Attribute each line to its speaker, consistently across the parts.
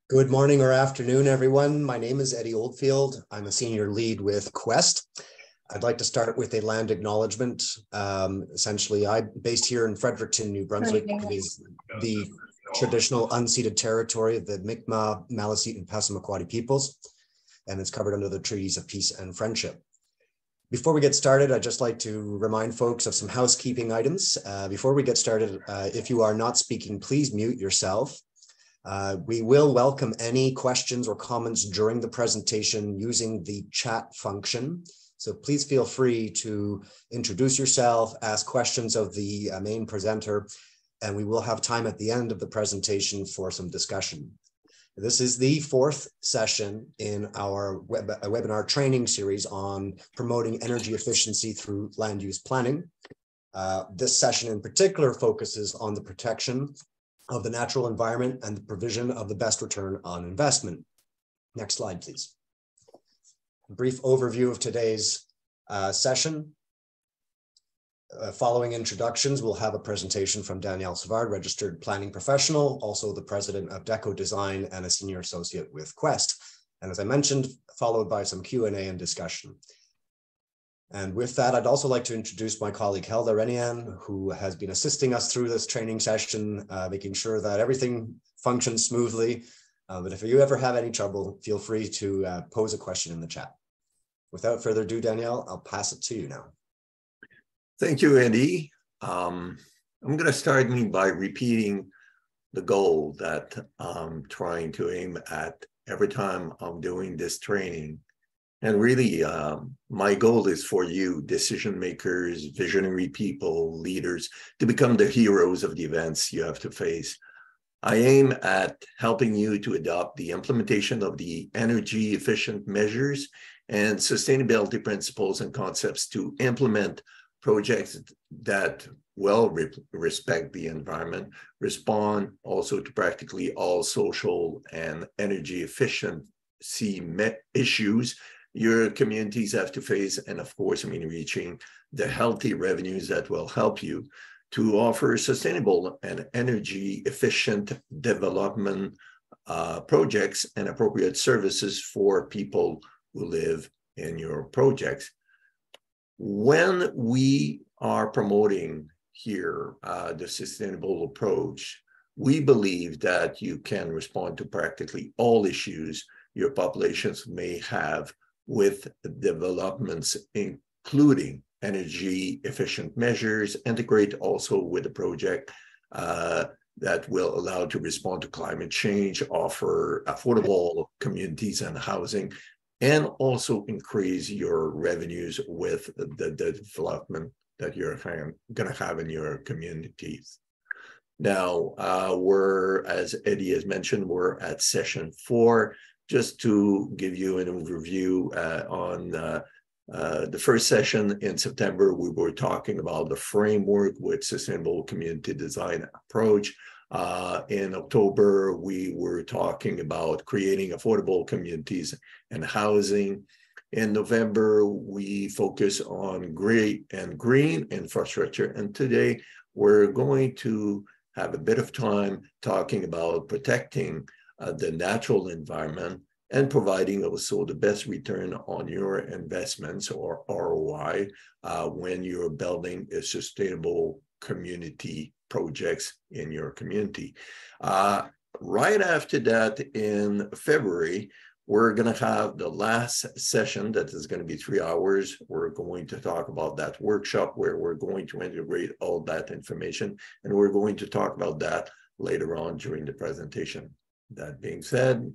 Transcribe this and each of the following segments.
Speaker 1: Good morning or afternoon, everyone. My name is Eddie Oldfield. I'm a senior lead with Quest. I'd like to start with a land acknowledgement. Essentially, I'm based here in Fredericton, New Brunswick. It is the traditional unceded territory of the Mi'kmaq, Maliseet, and Passamaquoddy peoples, and it's covered under the Treaties of Peace and Friendship. Before we get started, I'd just like to remind folks of some housekeeping items. Before we get started, if you are not speaking, please mute yourself. We will welcome any questions or comments during the presentation using the chat function. So please feel free to introduce yourself, ask questions of the main presenter, and we will have time at the end of the presentation for some discussion. This is the fourth session in our webinar training series on promoting energy efficiency through land use planning. This session in particular focuses on the protection of the natural environment and the provision of the best return on investment. Next slide, please. A brief overview of today's session. Following introductions, we'll have a presentation from Danielle Savard, registered planning professional, also the president of Deco Design and a senior associate with Quest. And as I mentioned, followed by some Q&A and discussion. And with that, I'd also like to introduce my colleague Helda Renian, who has been assisting us through this training session, making sure that everything functions smoothly. But if you ever have any trouble, feel free to pose a question in the chat. Without further ado, Danielle, I'll pass it to you now.
Speaker 2: Thank you, Eddie. I'm going to start by repeating the goal that I'm trying to aim at every time I'm doing this training. And really, my goal is for you, decision makers, visionary people, leaders, to become the heroes of the events you have to face. I aim at helping you to adopt the implementation of the energy efficient measures and sustainability principles and concepts to implement projects that well respect the environment, respond also to practically all social and energy efficiency issues your communities have to face, and of course, reaching the healthy revenues that will help you to offer sustainable and energy efficient development projects and appropriate services for people who live in your projects. When we are promoting here the sustainable approach, we believe that you can respond to practically all issues your populations may have with developments, including energy efficient measures, integrate also with a project that will allow to respond to climate change, offer affordable communities and housing, and also increase your revenues with the development that you're going to have in your communities. Now, as Eddie has mentioned, we're at session 4. Just to give you an overview on the first session in September, we were talking about the framework with sustainable community design approach. In October, we were talking about creating affordable communities and housing. In November, we focus on green infrastructure. And today, we're going to have a bit of time talking about protecting the natural environment and providing also the best return on your investments, or ROI, when you're building a sustainable community projects in your community. Right after that, in February, we're going to have the last session that is going to be 3 hours. We're going to talk about that workshop where we're going to integrate all that information, and we're going to talk about that later on during the presentation. That being said,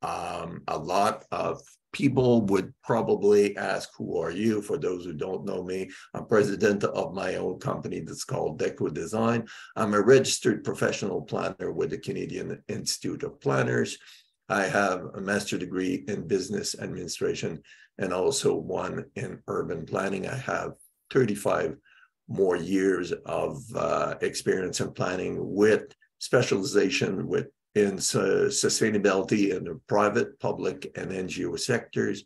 Speaker 2: a lot of people would probably ask, who are you? For those who don't know me, I'm president of my own company that's called Deco Design. I'm a registered professional planner with the Canadian Institute of Planners. I have a master's degree in business administration and also one in urban planning. I have 35 more years of experience in planning with specialization in sustainability in the private, public, and NGO sectors.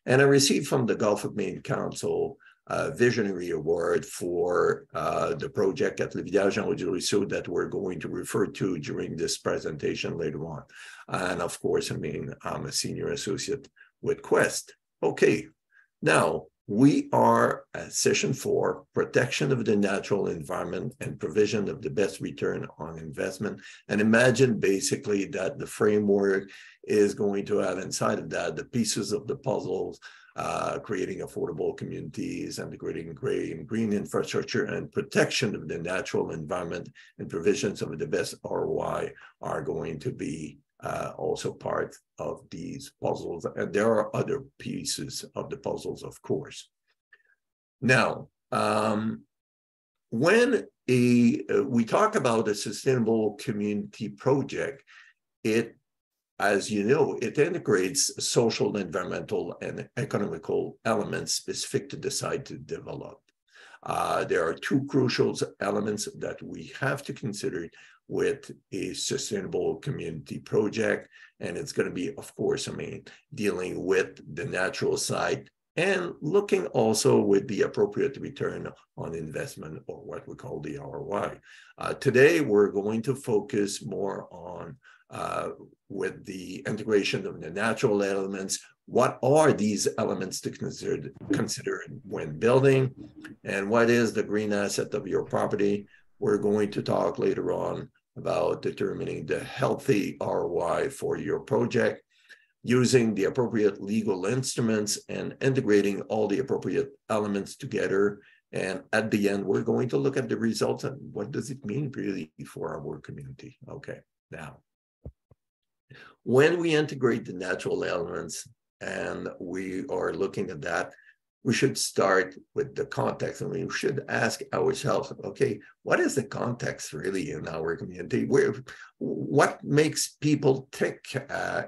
Speaker 2: And I received from the Gulf of Maine Council Visionary Award for the project at Le Village en Haut-du-Ruisseau that we're going to refer to during this presentation later on. And of course, I mean, I'm a senior associate with Quest. Okay, now we are at session 4, protection of the natural environment and provision of the best return on investment. And imagine basically that the framework is going to have inside of that the pieces of the puzzles, creating affordable communities, integrating green infrastructure, and protection of the natural environment and provisions of the best ROI are going to be also part of these puzzles. And there are other pieces of the puzzles, of course. Now, when we talk about a sustainable community project, it, as you know, it integrates social, environmental, and economical elements specific to the site to develop. There are 2 crucial elements that we have to consider with a sustainable community project. And it's going to be, of course, I mean, dealing with the natural side and looking also with the appropriate return on investment, or what we call the ROI. Today, we're going to focus more on with the integration of the natural elements. What are these elements to consider when building, and what is the green asset of your property? We're going to talk later on about determining the healthy ROI for your project, using the appropriate legal instruments and integrating all the appropriate elements together. And at the end, we're going to look at the results and what does it mean really for our community. Okay, now, when we integrate the natural elements and we are looking at that, we should start with the context, and we should ask ourselves, okay, what is the context really in our community? What makes people tick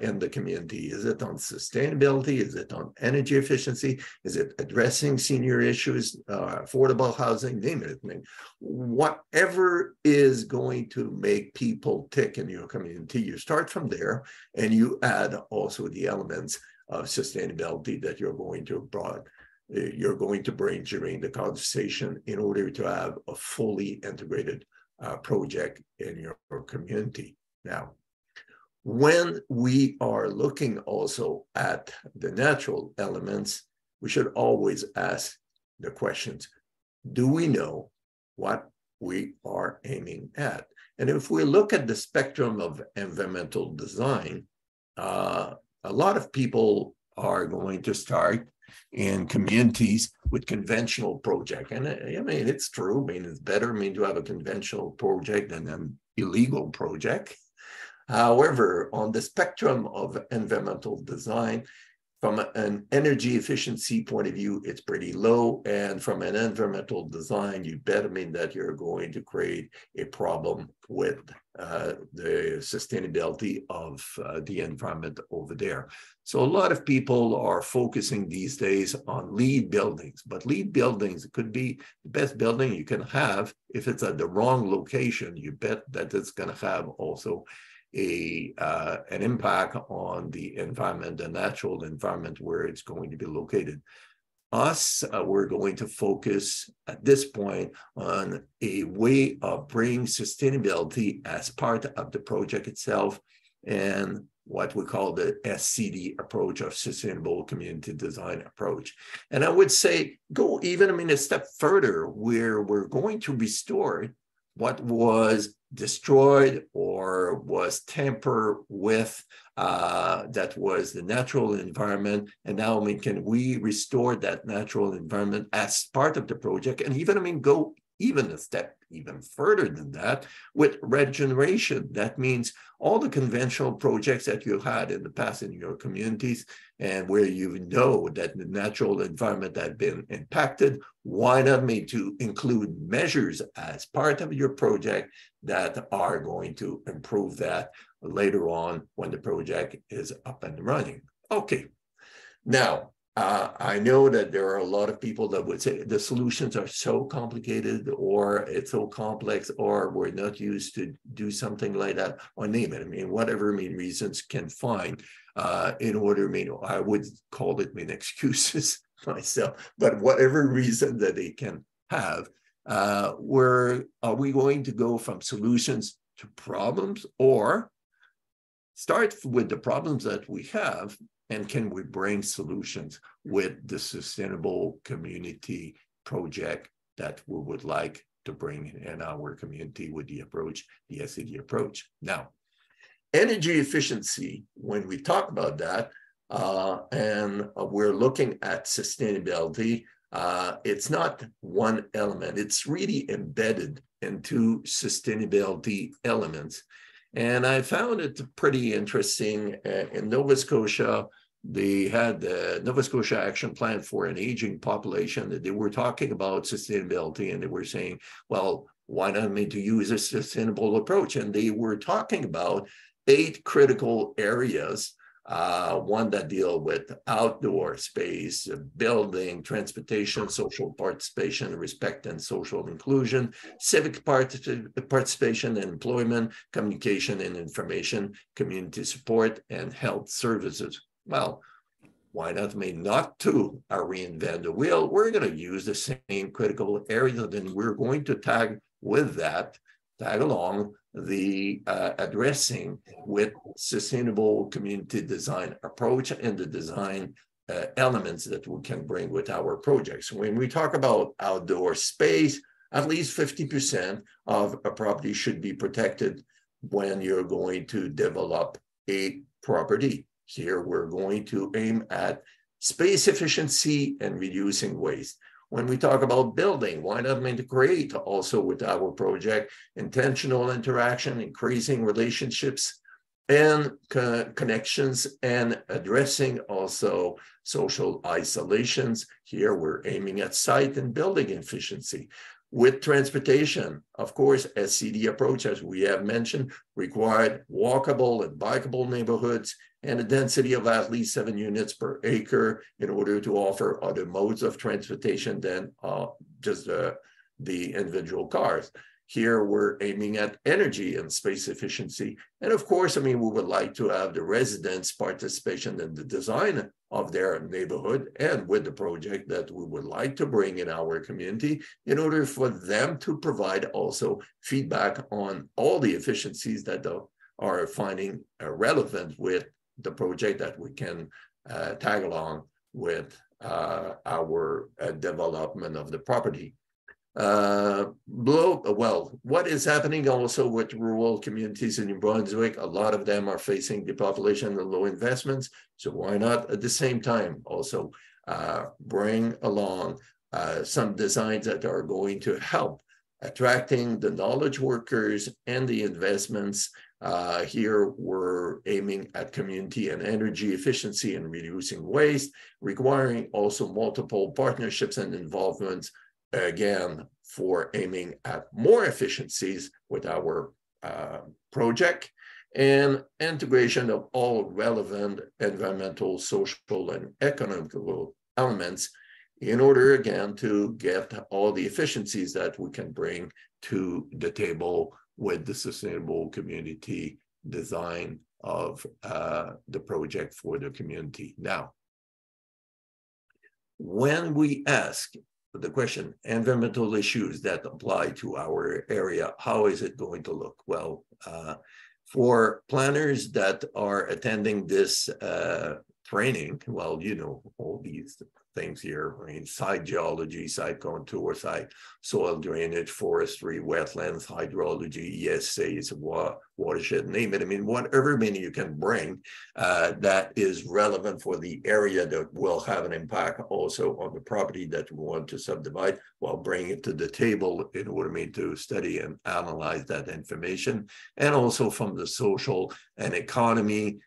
Speaker 2: in the community? Is it on sustainability? Is it on energy efficiency? Is it addressing senior issues, affordable housing, name it? I mean, whatever is going to make people tick in your community, you start from there, and you add also the elements of sustainability that you're going to bring during the conversation in order to have a fully integrated project in your community. Now, when we are looking also at the natural elements, we should always ask the questions, do we know what we are aiming at? And if we look at the spectrum of environmental design, a lot of people are going to start in communities with conventional project. And I mean, it's true. I mean, it's better, to have a conventional project than an illegal project. However, on the spectrum of environmental design, from an energy efficiency point of view, it's pretty low. And from an environmental design, you better mean that you're going to create a problem with the sustainability of the environment over there. So a lot of people are focusing these days on LEED buildings, but LEED buildings could be the best building you can have. If it's at the wrong location, you bet that it's going to have also an impact on the environment, the natural environment where it's going to be located. We're going to focus at this point on a way of bringing sustainability as part of the project itself, and what we call the SCD approach, of sustainable community design approach. And I would say go even a step further, where we're going to restore what was destroyed or was tampered with, that was the natural environment. And now, can we restore that natural environment as part of the project? And even, go even a step even further than that with regeneration. That means all the conventional projects that you had in the past in your communities, and where you know that the natural environment had been impacted, why not to include measures as part of your project that are going to improve that later on when the project is up and running. Okay, now, I know that there are a lot of people that would say the solutions are so complicated, or it's so complex, or we're not used to do something like that, or name it. Whatever reasons can find in order, I would call it excuses myself, but whatever reason that they can have, are we going to go from solutions to problems, or start with the problems that we have, and can we bring solutions with the sustainable community project that we would like to bring in our community with the approach, the SCD approach. Now, energy efficiency, when we talk about that, and we're looking at sustainability, it's not one element, it's really embedded into sustainability elements. And I found it pretty interesting. In Nova Scotia, they had the Nova Scotia Action Plan for an Aging Population, that they were talking about sustainability, and they were saying, well, why not me to use a sustainable approach? And they were talking about 8 critical areas, one that deal with outdoor space, building, transportation, social participation, respect and social inclusion, civic participation and employment, communication and information, community support, and health services. Well, why not not to reinvent the wheel? We're going to use the same critical areas, and then we're going to tag along the addressing with sustainable community design approach and the design elements that we can bring with our projects. When we talk about outdoor space, at least 50% of a property should be protected when you're going to develop a property. Here, we're going to aim at space efficiency and reducing waste. When we talk about building, why not integrate also with our project intentional interaction, increasing relationships and connections, and addressing also social isolations. Here, we're aiming at site and building efficiency. With transportation, of course, SCD approach, as we have mentioned, required walkable and bikeable neighborhoods and a density of at least 7 units per acre in order to offer other modes of transportation than just the individual cars. Here, we're aiming at energy and space efficiency. And of course, we would like to have the residents' participation in the design of their neighborhood and with the project that we would like to bring in our community in order for them to provide also feedback on all the efficiencies that are finding relevant with the project that we can tag along with our development of the property. What is happening also with rural communities in New Brunswick? A lot of them are facing depopulation and low investments. So why not at the same time also bring along some designs that are going to help attracting the knowledge workers and the investments. Here we're aiming at community and energy efficiency and reducing waste, requiring also multiple partnerships and involvements, again, for aiming at more efficiencies with our project, and integration of all relevant environmental, social, and economical elements in order, again, to get all the efficiencies that we can bring to the table with the sustainable community design of the project for the community. Now, when we ask the question, environmental issues that apply to our area, how is it going to look? Well, for planners that are attending this training, well, you know, all these things here, site geology, site contour, site soil drainage, forestry, wetlands, hydrology, ESAs, watershed, name it. Whatever many you can bring that is relevant for the area that will have an impact also on the property that we want to subdivide, while bringing it to the table in order to study and analyze that information. And also from the social and economy,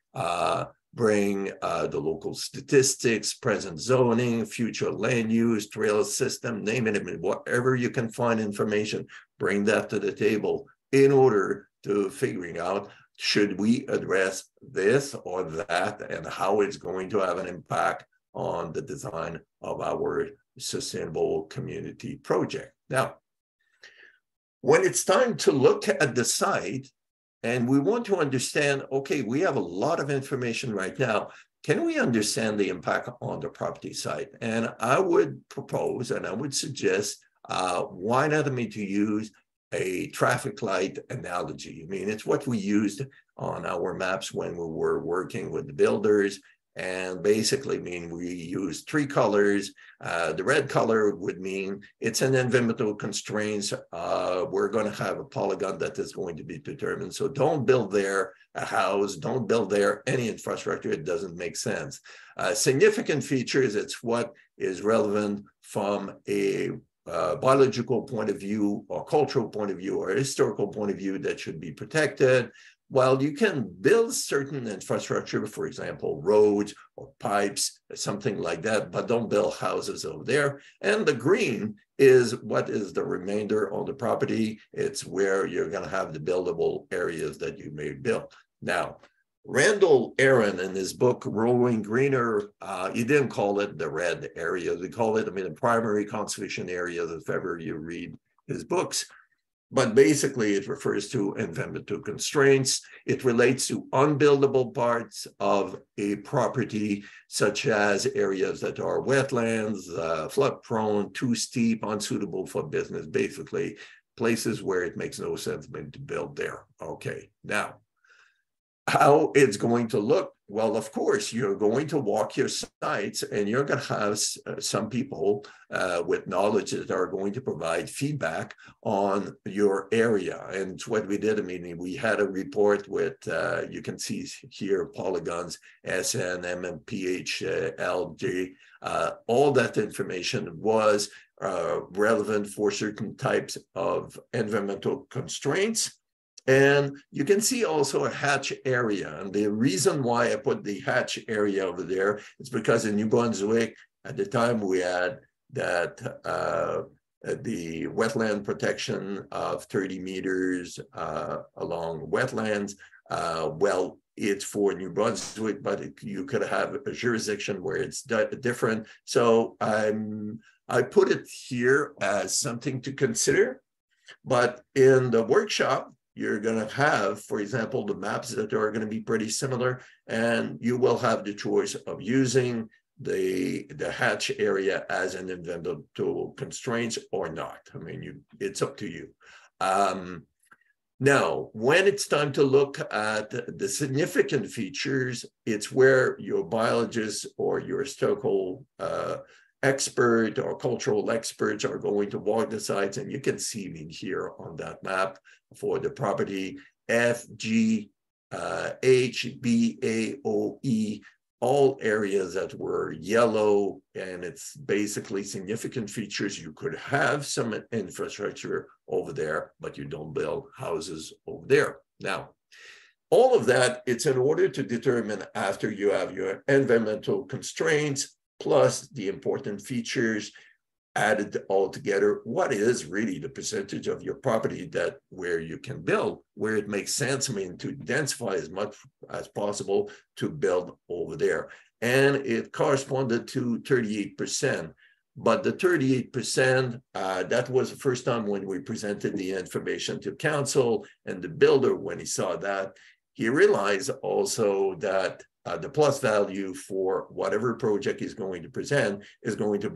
Speaker 2: bring the local statistics, present zoning, future land use, trail system, name it, whatever you can find information, bring that to the table in order to figuring out, should we address this or that, and how it's going to have an impact on the design of our sustainable community project. Now, when it's time to look at the site, and we want to understand, okay, we have a lot of information right now, can we understand the impact on the property site? And I would propose, and I would suggest, why not to use a traffic light analogy? I mean, it's what we used on our maps when we were working with the builders. And basically, we use three colors. The red color would mean it's an environmental constraints. We're going to have a polygon that is going to be determined. So don't build there a house, don't build there any infrastructure. It doesn't make sense. Significant features, it's what is relevant from a biological point of view or cultural point of view or historical point of view that should be protected. While you can build certain infrastructure, for example, roads or pipes, something like that, but don't build houses over there. And the green is what is the remainder on the property. It's where you're going to have the buildable areas that you may build. Now, Randall Aaron in his book, Growing Greener, he didn't call it the red area. They call it, the primary conservation areas, if ever you read his books. But basically, it refers to environmental constraints. It relates to unbuildable parts of a property, such as areas that are wetlands, flood-prone, too steep, unsuitable for business, basically places where it makes no sense to build there. Okay, now, how it's going to look? Well, of course, you're going to walk your sites and you're going to have some people with knowledge that are going to provide feedback on your area. And it's what we did. We had a report with, you can see here, polygons, SN, MMPH, LJ. All that information was relevant for certain types of environmental constraints. And you can see also a hatch area. And the reason why I put the hatch area over there is because in New Brunswick, at the time we had that the wetland protection of 30 meters along wetlands. Well, it's for New Brunswick, but you could have a jurisdiction where it's different. So I put it here as something to consider. But in the workshop, you're going to have, for example, the maps that are going to be pretty similar, and you will have the choice of using the hatch area as an environmental constraints or not. It's up to you. Now, when it's time to look at the significant features, it's where your biologist or your historical expert or cultural experts are going to walk the sites, and you can see me here on that map for the property F, G, H, B, A, O, E, all areas that were yellow, and it's basically significant features. You could have some infrastructure over there, but you don't build houses over there. Now, all of that, it's in order to determine, after you have your environmental constraints, plus the important features added all together, what is really the percentage of your property that where you can build, where it makes sense, to densify as much as possible to build over there. And it corresponded to 38%. But the 38%, that was the first time when we presented the information to council, and the builder, when he saw that, he realized also that the plus value for whatever project is going to present is going to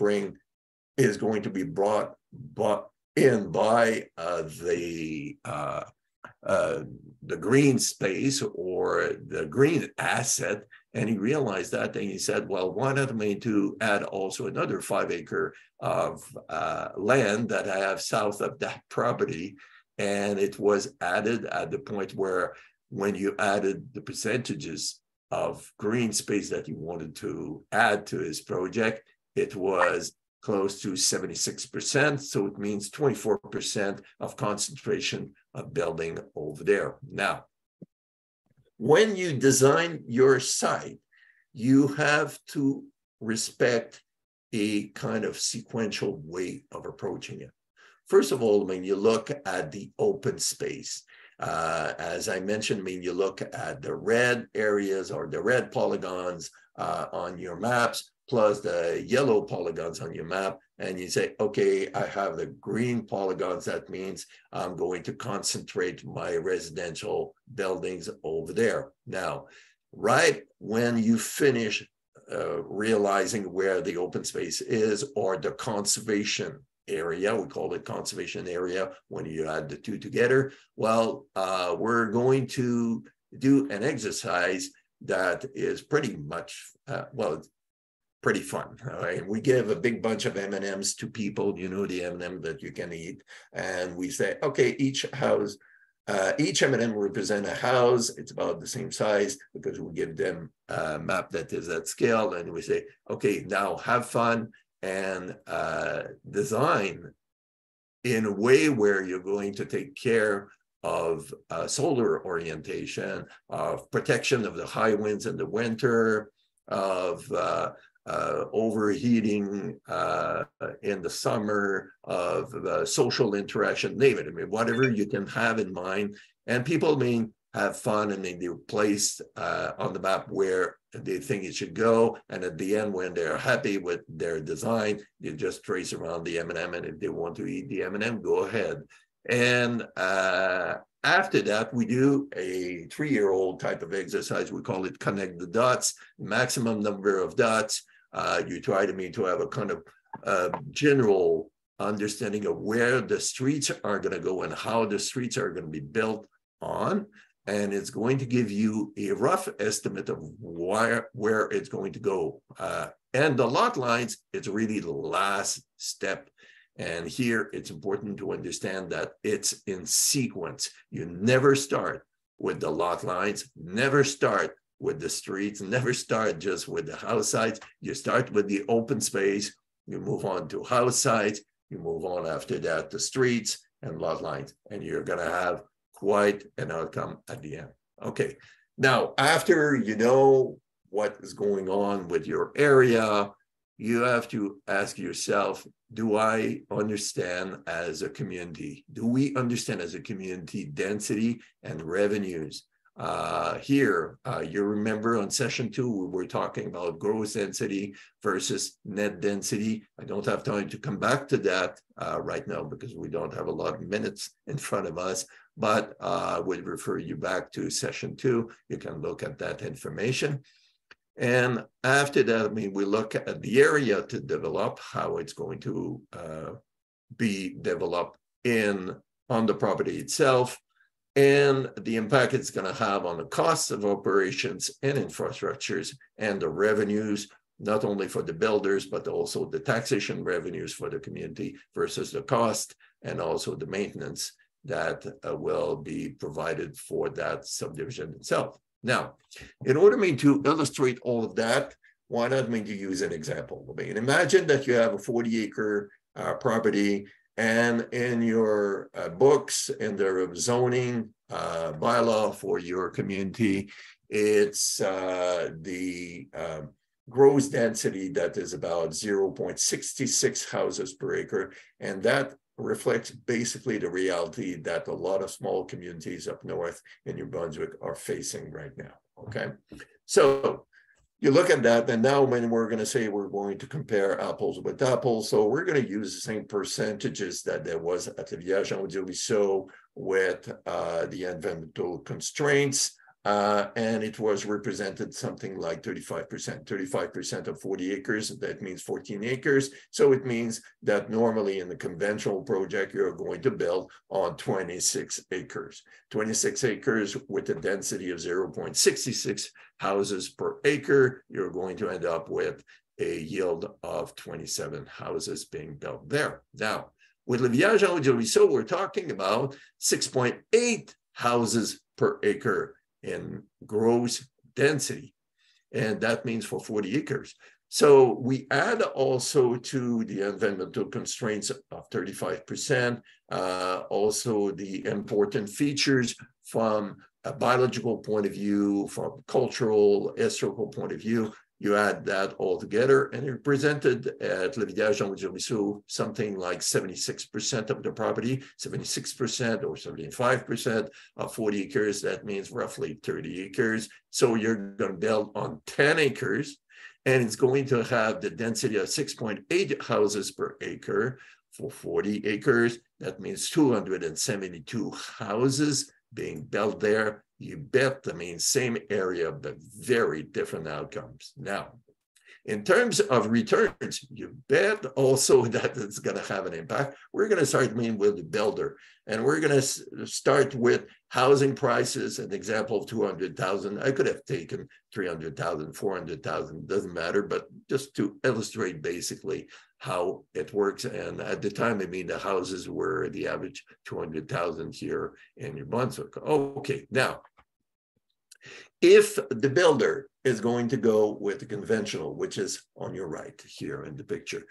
Speaker 2: be brought in by the green space or the green asset. And he realized that, and he said, well, why not to add also another 5 acre of land that I have south of that property. And it was added at the point where, when you added the percentages of green space that he wanted to add to his project, it was close to 76%. So it means 24% of concentration of building over there. Now, when you design your site, you have to respect a kind of sequential way of approaching it. First of all, when you look at the open space, as I mentioned, you look at the red areas or the red polygons on your maps, plus the yellow polygons on your map, and you say, okay, I have the green polygons. That means I'm going to concentrate my residential buildings over there. Now, right when you finish realizing where the open space is or the conservation area. We call it conservation area when you add the two together. Well, we're going to do an exercise that is pretty much, pretty fun. Right? We give a big bunch of M&Ms to people, you know, the M&M that you can eat. And we say, okay, each M&M represents a house. It's about the same size because we give them a map that is at scale. And we say, okay, now have fun and design in a way where you're going to take care of solar orientation, of protection of the high winds in the winter, of overheating in the summer, of social interaction, name it. I mean, whatever you can have in mind. And people have fun and they place on the map where they think it should go. And at the end, when they're happy with their design, you just trace around the M&M. And if they want to eat the M&M, go ahead. And after that, we do a 3-year-old type of exercise. We call it connect the dots, maximum number of dots. You try to have a kind of general understanding of where the streets are going to go and how the streets are going to be built on. And it's going to give you a rough estimate of where it's going to go. And the lot lines, it's really the last step. And here it's important to understand that it's in sequence. You never start with the lot lines, never start with the streets, never start just with the house sites. You start with the open space, you move on to house sites, you move on after that to streets and lot lines, and you're gonna have quite an outcome at the end. Okay, now after you know what is going on with your area, you have to ask yourself, do I understand as a community? Do we understand as a community density and revenues? Here, you remember on session 2, we were talking about gross density versus net density. I don't have time to come back to that right now because we don't have a lot of minutes in front of us, but I would refer you back to session 2. You can look at that information. And after that, I mean, we look at the area to develop, how it's going to be developed on the property itself, and the impact it's going to have on the costs of operations and infrastructures and the revenues, not only for the builders, but also the taxation revenues for the community versus the cost, and also the maintenance that will be provided for that subdivision itself. Now, in order to illustrate all of that, why not to use an example? I mean, imagine that you have a 40-acre property, and in your books, in the zoning bylaw for your community, it's the gross density that is about 0.66 houses per acre, and that reflects basically the reality that a lot of small communities up north in New Brunswick are facing right now, okay? So you look at that, and now when we're going to say we're going to compare apples with apples, so we're going to use the same percentages that there was at the Lavillage-Jean-Audier-Ruisseau with the environmental constraints, and it was represented something like 35% of 40 acres. That means 14 acres. So it means that normally in the conventional project, you're going to build on 26 acres. 26 acres with a density of 0.66 houses per acre, you're going to end up with a yield of 27 houses being built there. Now, with Lavillage-Jean-Audier-Ruisseau, we're talking about 6.8 houses per acre in gross density, and that means for 40 acres. So we add also to the environmental constraints of 35%, also the important features from a biological point of view, from cultural, historical point of view. You add that all together, and it presented at Lavillage-Jean-Audier-Ruisseau something like 76% of the property, 76% or 75% of 40 acres. That means roughly 30 acres. So you're going to build on 10 acres, and it's going to have the density of 6.8 houses per acre for 40 acres. That means 272 houses being built there. You bet, same area, but very different outcomes. Now, in terms of returns, you bet also that it's going to have an impact. We're going to start with the builder, and we're going to start with housing prices. An example of 200,000. I could have taken 300,000, 400,000, doesn't matter, but just to illustrate basically how it works. And at the time, the houses were the average 200,000 here in New Brunswick. Okay, now, if the builder is going to go with the conventional, which is on your right here in the picture,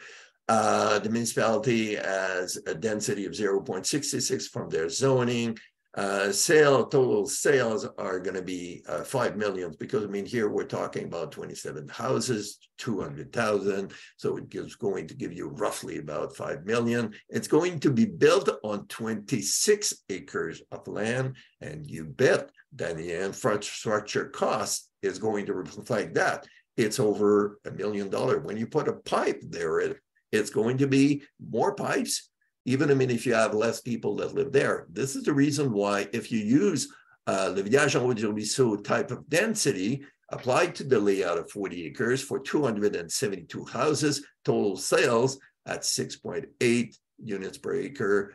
Speaker 2: the municipality has a density of 0.66 from their zoning. Total sales are going to be 5 million, because here we're talking about 27 houses, 200,000. So it's going to give you roughly about 5 million. It's going to be built on 26 acres of land, and you bet that the infrastructure cost is going to reflect that. It's over $1 million. When you put a pipe there, it's going to be more pipes. Even, if you have less people that live there. This is the reason why, if you use le village en haut du ruisseau type of density applied to the layout of 40 acres for 272 houses, total sales at 6.8 units per acre,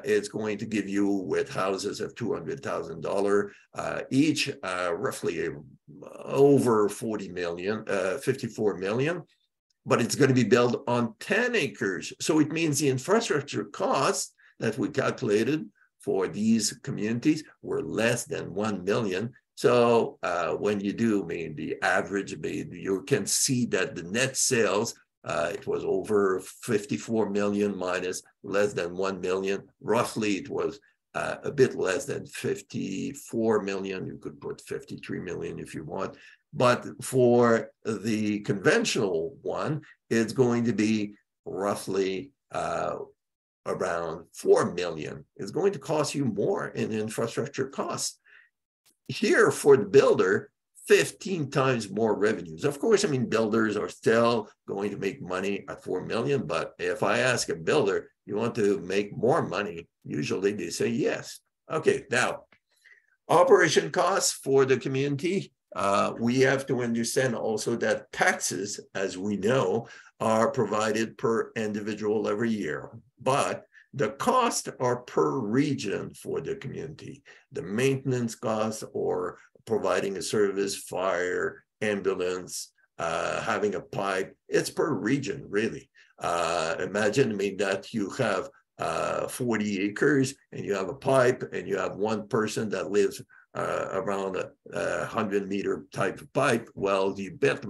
Speaker 2: it's going to give you, with houses of $200,000 each, roughly over 40 million, 54 million. But it's going to be built on 10 acres. So it means the infrastructure costs that we calculated for these communities were less than 1 million. So when you do, the average, you can see that the net sales, it was over 54 million minus less than 1 million. Roughly, it was a bit less than 54 million. You could put 53 million if you want. But for the conventional one, it's going to be roughly around 4 million. It's going to cost you more in infrastructure costs. Here for the builder, 15 times more revenues. Of course, builders are still going to make money at 4 million, but if I ask a builder, you want to make more money, usually they say yes. Okay, now, operation costs for the community. We have to understand also that taxes, as we know, are provided per individual every year, but the costs are per region for the community. The maintenance costs, or providing a service, fire, ambulance, having a pipe, it's per region, really. Imagine that you have 40 acres and you have a pipe and you have one person that lives around a 100-meter type of pipe. Well, you bet,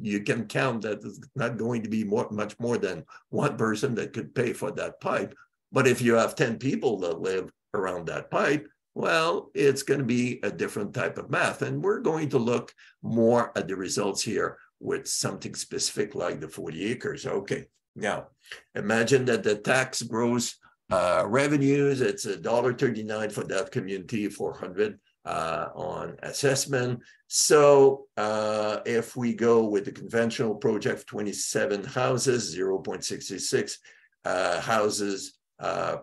Speaker 2: you can count that it's not going to be much more than one person that could pay for that pipe. But if you have 10 people that live around that pipe, well, it's going to be a different type of math. And we're going to look more at the results here with something specific like the 40 acres. Okay, now imagine that the tax gross revenues, it's $1.39 for that community, 400 on assessment. So if we go with the conventional project, 27 houses, 0.66 houses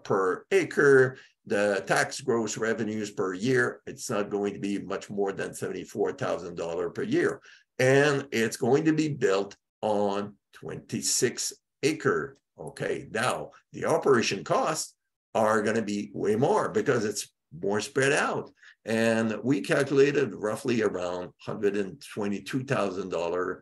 Speaker 2: per acre, the tax gross revenues per year, it's not going to be much more than $74,000 per year. And it's going to be built on 26 acre. Okay, now the operation costs are going to be way more because it's more spread out. And we calculated roughly around $122,000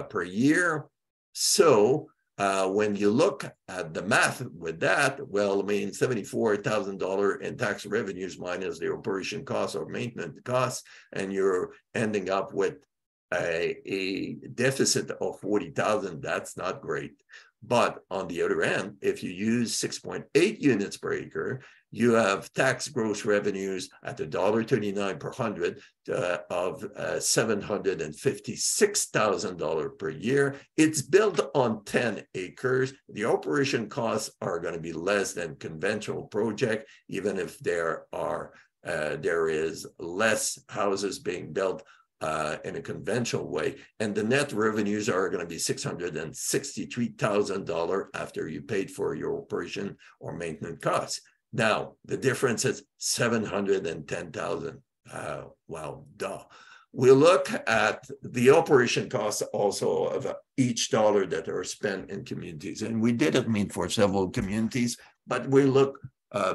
Speaker 2: per year. So when you look at the math with that, well, $74,000 in tax revenues minus the operation costs or maintenance costs, and you're ending up with a deficit of 40,000. That's not great. But on the other end, if you use 6.8 units per acre, you have tax gross revenues at $1.39 per hundred of $756,000 per year. It's built on 10 acres. The operation costs are going to be less than conventional project, even if there is less houses being built in a conventional way. And the net revenues are going to be $663,000 after you paid for your operation or maintenance costs. Now, the difference is $710,000. well, duh. We look at the operation costs also of each dollar that are spent in communities. And we did it for several communities, but we look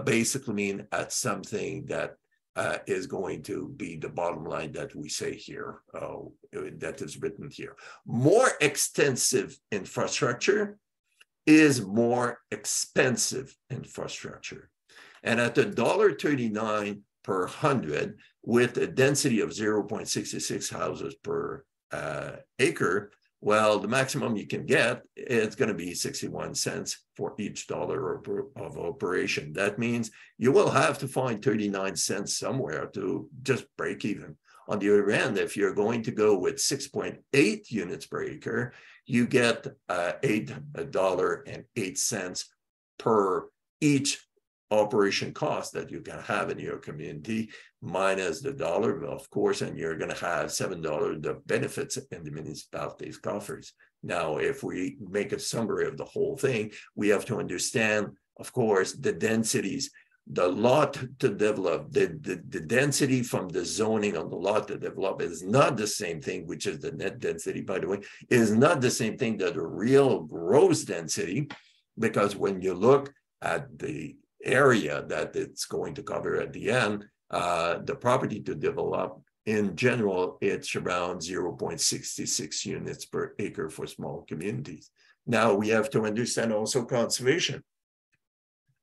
Speaker 2: basically at something that is going to be the bottom line that we say here, that is written here. More extensive infrastructure is more expensive infrastructure. And at $1.39 per 100, with a density of 0.66 houses per acre, well, the maximum you can get, it's going to be 61 cents for each dollar of operation. That means you will have to find 39 cents somewhere to just break even. On the other end, if you're going to go with 6.8 units per acre, you get $8.08 per each operation cost that you can have in your community, minus the dollar, of course, and you're going to have $7 of benefits in the municipality's coffers. Now, if we make a summary of the whole thing, we have to understand, of course, the densities, the lot to develop, the density from the zoning on the lot to develop is not the same thing, which is the net density, by the way, is not the same thing that the real gross density, because when you look at the area that it's going to cover at the end, the property to develop, in general, it's around 0.66 units per acre for small communities. Now we have to understand also conservation.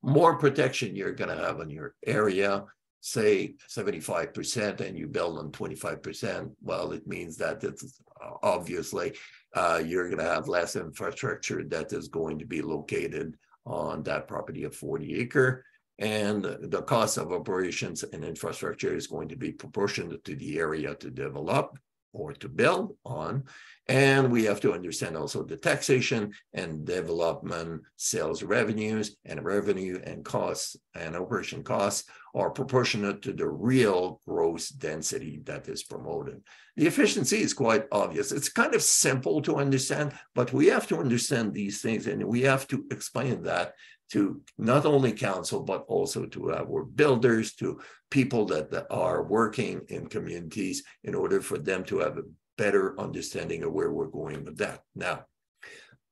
Speaker 2: More protection you're going to have on your area, say 75%, and you build on 25%, well, it means that it's obviously you're going to have less infrastructure that is going to be located on that property of 40 acre. And the cost of operations and infrastructure is going to be proportionate to the area to develop or to build on. And we have to understand also the taxation and development, sales revenues and revenue and costs and operation costs are proportionate to the real gross density that is promoted. The efficiency is quite obvious. It's kind of simple to understand, but we have to understand these things and we have to explain that to not only council, but also to our builders, to people that are working in communities in order for them to have a better understanding of where we're going with that. Now,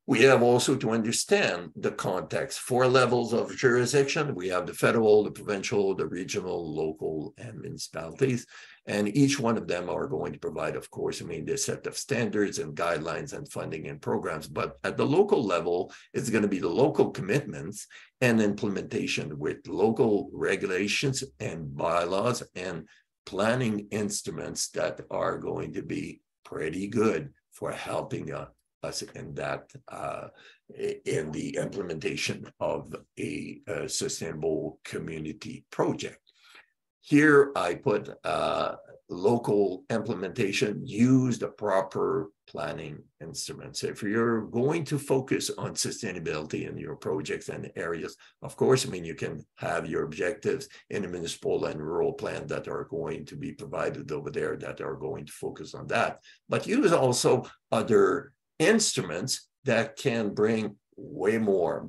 Speaker 2: we have also to understand the context. 4 levels of jurisdiction. We have the federal, the provincial, the regional, local, and municipalities. And each one of them are going to provide, of course, the set of standards and guidelines and funding and programs. But at the local level, it's going to be the local commitments and implementation with local regulations and bylaws and planning instruments that are going to be pretty good for helping us in that, in the implementation of a sustainable community project. Here I put local implementation, use the proper planning instruments. If you're going to focus on sustainability in your projects and areas, of course, you can have your objectives in a municipal and rural plan that are going to be provided over there that are going to focus on that. But use also other instruments that can bring way more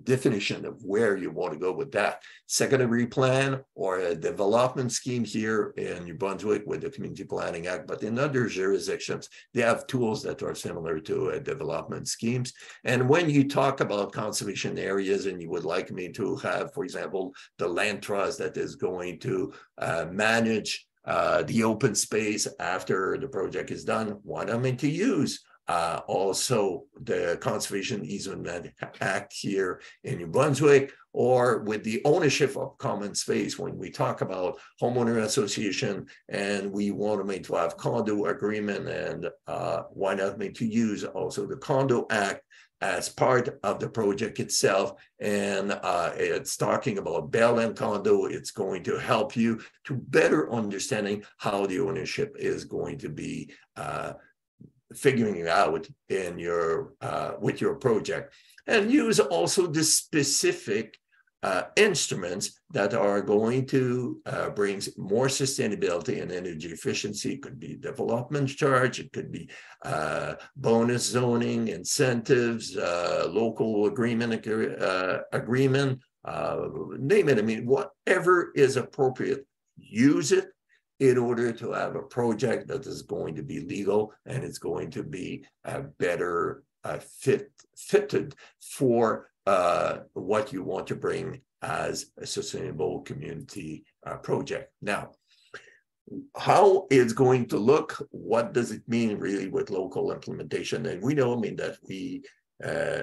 Speaker 2: definition of where you want to go with that. Secondary plan or a development scheme here in New Brunswick with the Community Planning Act, but in other jurisdictions, they have tools that are similar to development schemes. And when you talk about conservation areas and you would like me to have, for example, the land trust that is going to manage the open space after the project is done, what I mean to use also the Conservation Easement Act here in New Brunswick, or with the ownership of common space when we talk about homeowner association and we want to have condo agreement, and why not to use also the Condo Act as part of the project itself. And it's talking about Bell and Condo. It's going to help you to better understanding how the ownership is going to be figuring it out in your with your project, and use also the specific instruments that are going to bring more sustainability and energy efficiency. It could be development charge, it could be bonus zoning, incentives, local agreement, name it. Whatever is appropriate use it in order to have a project that is going to be legal and it's going to be better fitted for what you want to bring as a sustainable community project. Now, how it's going to look, what does it mean really with local implementation? And we know, I mean, that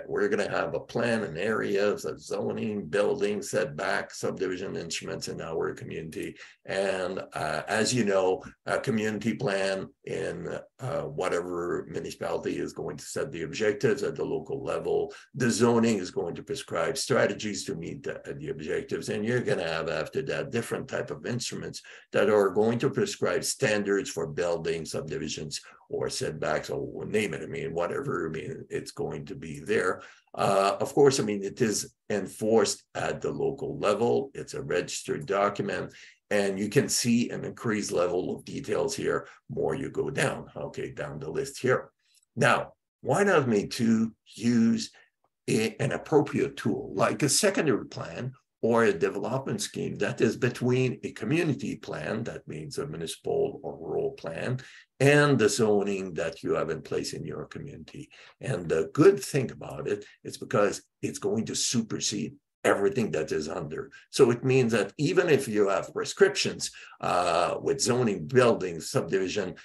Speaker 2: we're going to have a plan and areas of zoning, building, setback, subdivision instruments in our community. And as you know, a community plan in whatever municipality is going to set the objectives at the local level. The zoning is going to prescribe strategies to meet the objectives. And you're going to have after that different type of instruments that are going to prescribe standards for building, subdivisions, or setbacks, or name it. I mean, whatever, I mean, it's going to be there. Of course, I mean, it is enforced at the local level. It's a registered document, and you can see an increased level of details here more you go down, okay, down the list here. Now, why not me to use an appropriate tool like a secondary plan or a development scheme that is between a community plan, that means a municipal or rural plan, and the zoning that you have in place in your community. And the good thing about it is because it's going to supersede everything that is under. So it means that even if you have prescriptions with zoning, building, subdivision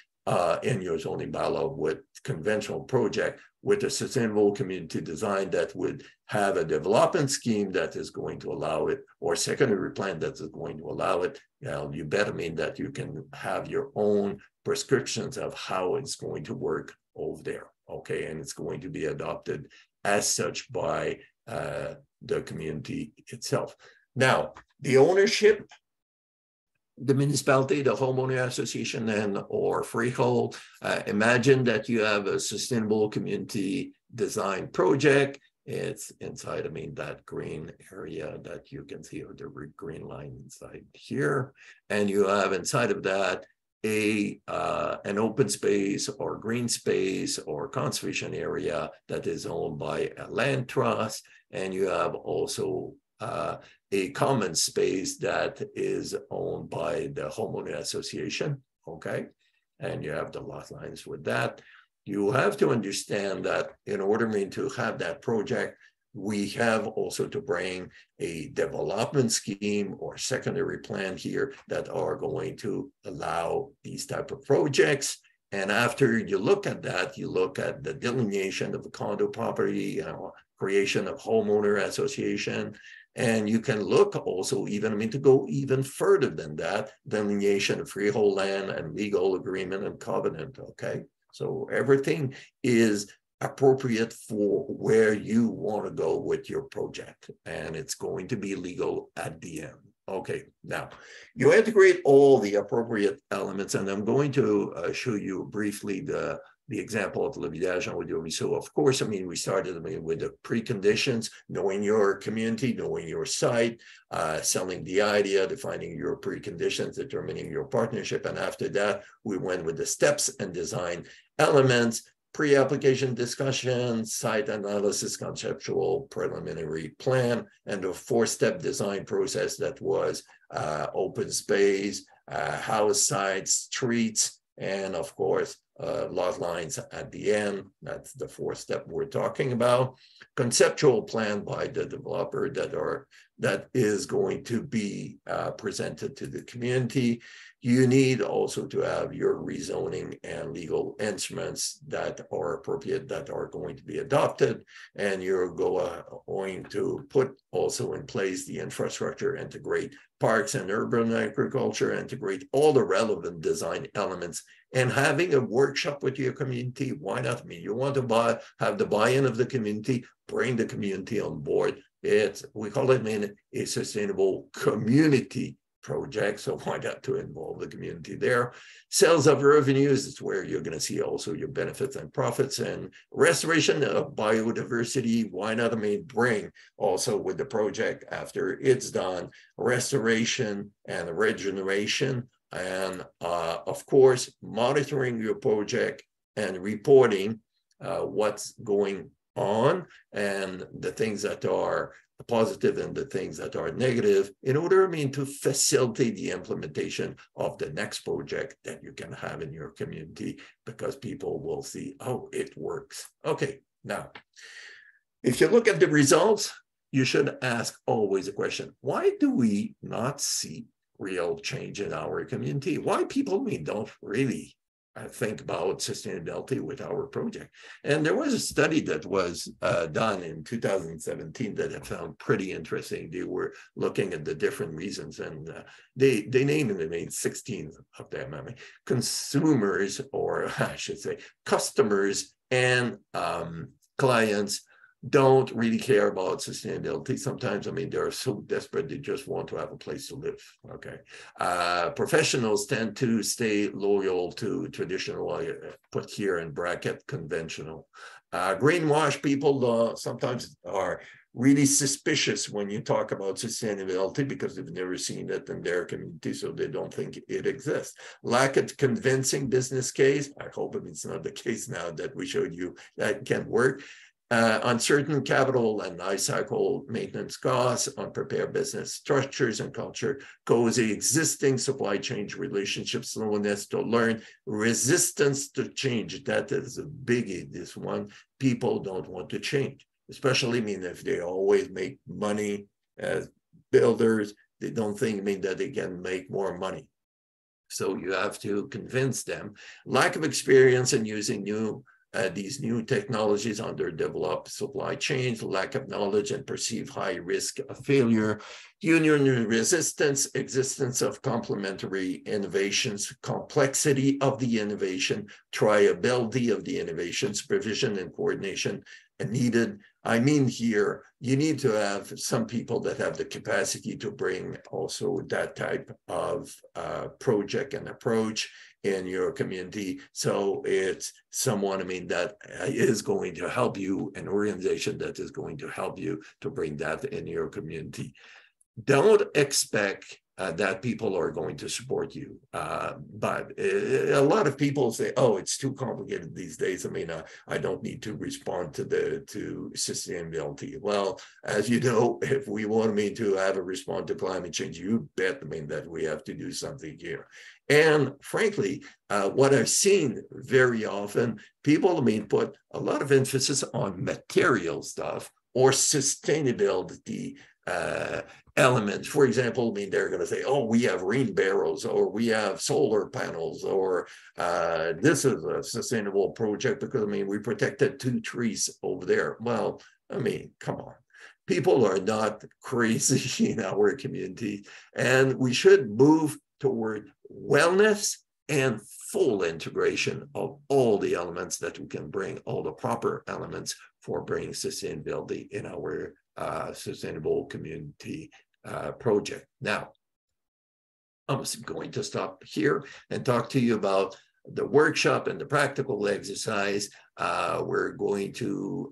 Speaker 2: in your zoning bylaw with conventional project, with a sustainable community design that would have a development scheme that is going to allow it, or secondary plan that is going to allow it, you better mean that you can have your own prescriptions of how it's going to work over there, okay? And it's going to be adopted as such by the community itself. Now, the ownership, the municipality, the homeowner association, and or freehold. Imagine that you have a sustainable community design project. It's inside, I mean, that green area that you can see, or the green line inside here. And you have inside of that an open space or green space or conservation area that is owned by a land trust. And you have also a common space that is owned by the homeowner association, okay? And you have the lot lines with that. You have to understand that in order to have that project, we have also to bring a development scheme or secondary plan here that are going to allow these type of projects. And after you look at that, you look at the delineation of the condo property, creation of homeowner association. And you can look also even, I mean, to go even further than that, delineation of freehold land and legal agreement and covenant, okay? So everything is appropriate for where you want to go with your project, and it's going to be legal at the end. Okay, now you integrate all the appropriate elements, and I'm going to show you briefly the example of Le Village en Haut-Ruisseau. Of course, I mean, we started with the preconditions, knowing your community, knowing your site, selling the idea, defining your preconditions, determining your partnership. And after that, we went with the steps and design elements, pre-application discussion, site analysis, conceptual preliminary plan, and a 4-step design process that was open space, house sites, streets, and of course, lot lines at the end. That's the 4th step we're talking about. Conceptual plan by the developer that is going to be presented to the community. You need also to have your rezoning and legal instruments that are appropriate, that are going to be adopted, and you're going to put also in place the infrastructure, integrate parks and urban agriculture, integrate all the relevant design elements, and having a workshop with your community. Why not? I mean, you want to have the buy-in of the community, bring the community on board. We call it a sustainable community project, so why not to involve the community there? Sales of revenues is where you're going to see also your benefits and profits, and restoration of biodiversity. Why not? I mean, bring also with the project after it's done, restoration and regeneration, and of course, monitoring your project and reporting what's going on and the things that are the positive and the things that are negative in order, I mean, to facilitate the implementation of the next project that you can have in your community, because people will see, oh, it works. Okay, now, if you look at the results, you should ask always a question: why do we not see real change in our community? Why people don't really think about sustainability with our project? And there was a study that was done in 2017 that I found pretty interesting. They were looking at the different reasons, and they named 16 of them. I mean, consumers, or I should say customers and clients, don't really care about sustainability. Sometimes, I mean, they're so desperate, they just want to have a place to live, okay? Professionals tend to stay loyal to traditional, I put here in bracket, conventional. Greenwash people sometimes are really suspicious when you talk about sustainability because they've never seen it in their community, so they don't think it exists. Lack of convincing business case. I hope it's not the case now that we showed you that can work. Uncertain capital and life cycle maintenance costs, unprepared business structures and culture, cozy existing supply chain relationships, slowness to learn, resistance to change. That is a biggie, this one. People don't want to change, especially, I mean, if they always make money as builders, they don't think, I mean, that they can make more money. So you have to convince them. Lack of experience in using these new technologies under developed supply chains, lack of knowledge and perceived high risk of failure, union resistance, existence of complementary innovations, complexity of the innovation, triability of the innovation, supervision and coordination needed. I mean, here, you need to have some people that have the capacity to bring also that type of project and approach in your community. So it's someone, I mean, that is going to help you, an organization that is going to help you to bring that in your community. Don't expect that people are going to support you. But a lot of people say, oh, it's too complicated these days. I mean, I don't need to respond to sustainability. Well, as you know, if we want to have a response to climate change, you bet, I mean, that we have to do something here. And frankly, what I've seen very often, people, I mean, put a lot of emphasis on material stuff or sustainability elements. For example, I mean, they're going to say, oh, we have rain barrels, or we have solar panels, or this is a sustainable project because, I mean, we protected 2 trees over there. Well, I mean, come on. People are not crazy in our community, and we should move toward wellness and full integration of all the elements that we can bring, all the proper elements for bringing sustainability in our sustainable community project. Now, I'm going to stop here and talk to you about the workshop and the practical exercise. We're going to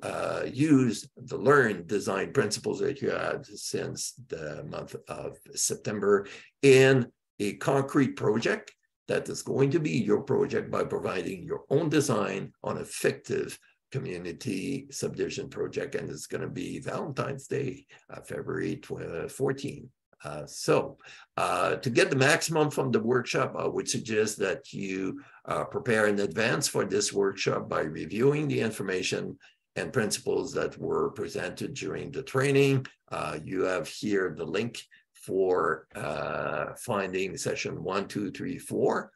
Speaker 2: use the Learn Design Principles that you had since the month of September in a concrete project that is going to be your project by providing your own design on a fictive community subdivision project, and it's going to be Valentine's Day, February 14. So to get the maximum from the workshop, I would suggest that you prepare in advance for this workshop by reviewing the information and principles that were presented during the training. You have here the link for finding session 1, 2, 3, 4.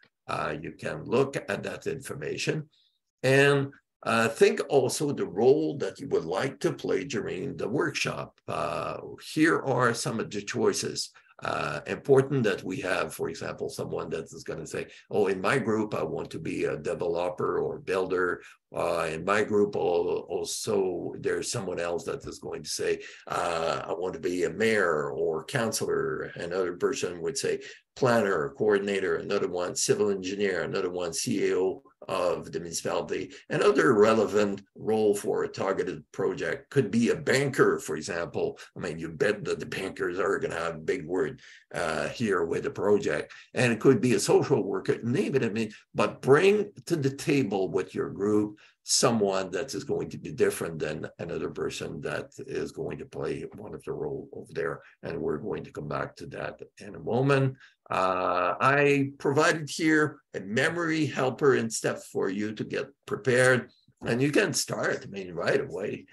Speaker 2: You can look at that information and think also the role that you would like to play during the workshop. Here are some of the choices. Important that we have, for example, someone that is going to say, oh, in my group, I want to be a developer or builder. In my group, also, there's someone else that is going to say, I want to be a mayor or counselor. Another person would say planner, coordinator, another one civil engineer, another one CAO of the municipality. Another relevant role for a targeted project could be a banker, for example. I mean, you bet that the bankers are going to have a big word here with the project. And it could be a social worker, name it, I mean, but bring to the table with your group someone that is going to be different than another person that is going to play one of the role over there. And we're going to come back to that in a moment. I provided here a memory helper and steps for you to get prepared. And you can start, right away.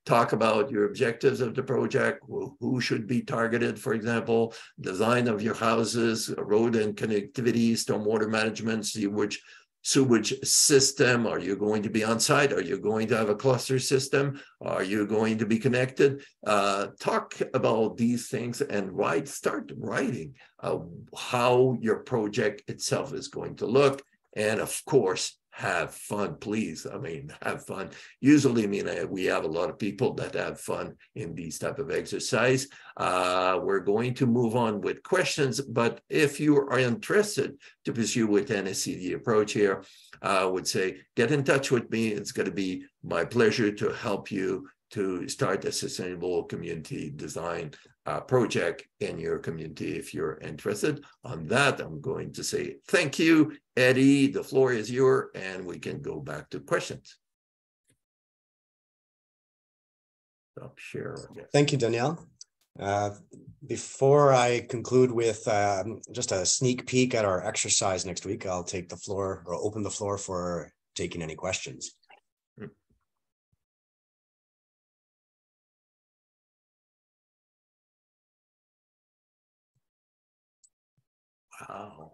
Speaker 2: Talk about your objectives of the project, who should be targeted, for example, design of your houses, road and connectivity, stormwater management, sewage system. Are you going to be on site? Are you going to have a cluster system? Are you going to be connected? Talk about these things and start writing how your project itself is going to look. And of course, have fun, please. Have fun. Usually, we have a lot of people that have fun in these type of exercise. We're going to move on with questions, but if you are interested to pursue with NSCD approach here, I would say, get in touch with me. It's going to be my pleasure to help you to start a sustainable community design project in your community if you're interested. On that, I'm going to say thank you, Eddie. The floor is yours, and we can go back to questions. Stop share, I guess.
Speaker 1: Thank you, Danielle. Before I conclude with just a sneak peek at our exercise next week, I'll take the floor or open the floor for taking any questions.
Speaker 2: Wow.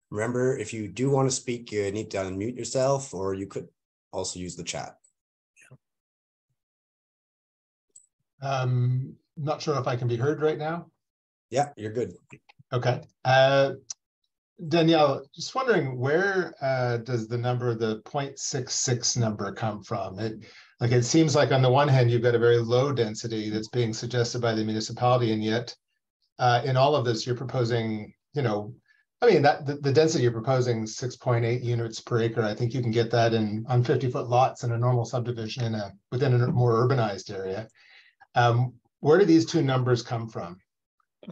Speaker 1: Remember, if you do want to speak, you need to unmute yourself, or you could also use the chat.
Speaker 3: Not sure if I can be heard right now.
Speaker 1: Yeah, you're good.
Speaker 3: Okay. Danielle, just wondering, where does the number, the 0.66 number come from? It seems like on the one hand, you've got a very low density that's being suggested by the municipality, and yet in all of this, you're proposing, the density you're proposing 6.8 units per acre. I think you can get that on 50-foot lots in a normal subdivision within a more urbanized area. Where do these two numbers come from?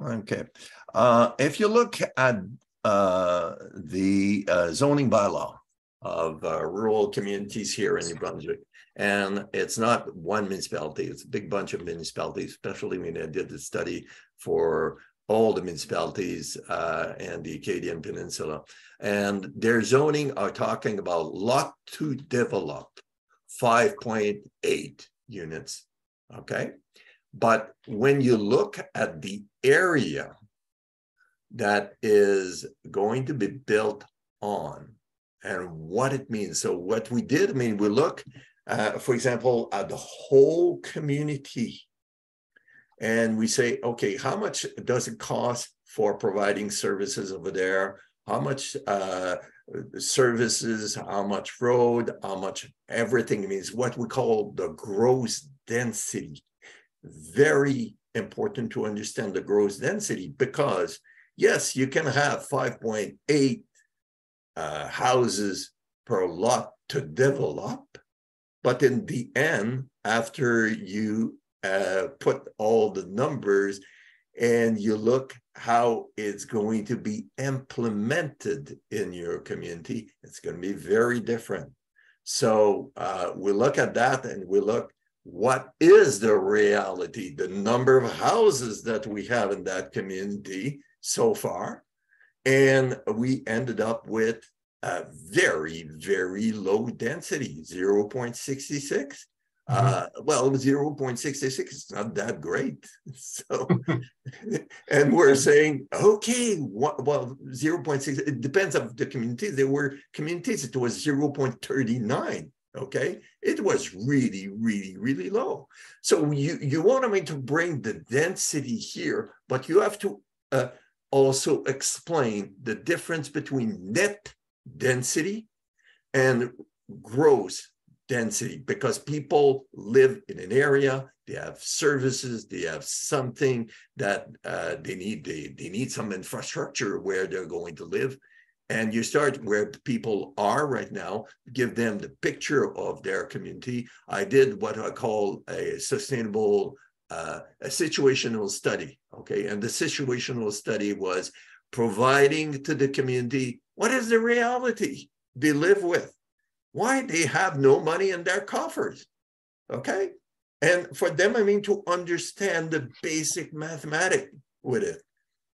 Speaker 2: Okay. If you look at the zoning bylaw of rural communities here in New Brunswick, and it's not one municipality, it's a big bunch of municipalities, especially when I did the study for all the municipalities and the Acadian Peninsula. And their zoning are talking about lot to develop 5.8 units, okay? But when you look at the area that is going to be built on and what it means. So what we did, we look, for example, at the whole community. And we say, okay, how much does it cost for providing services over there? How much services, how much road, how much everything means, what we call the gross density. Very important to understand the gross density, because yes, you can have 5.8 houses per lot to develop, but in the end, after you put all the numbers and you look how it's going to be implemented in your community, it's going to be very different. So we look at that and we look, what is the reality, the number of houses that we have in that community so far? And we ended up with a very, very low density, 0.66. Well, 0.66 is not that great. So, and we're saying, okay, well, 0.6, it depends on the communities. There were communities, it was 0.39. Okay, it was really, really, really low. So you want me to bring the density here, but you have to also explain the difference between net density and gross density, because people live in an area, they have services, they have something that they need some infrastructure where they're going to live. And you start where people are right now, give them the picture of their community. I did what I call a sustainable, a situational study, okay? And the situational study was providing to the community, what is the reality they live with? why they have no money in their coffers, okay? And for them, I mean, to understand the basic mathematics with it.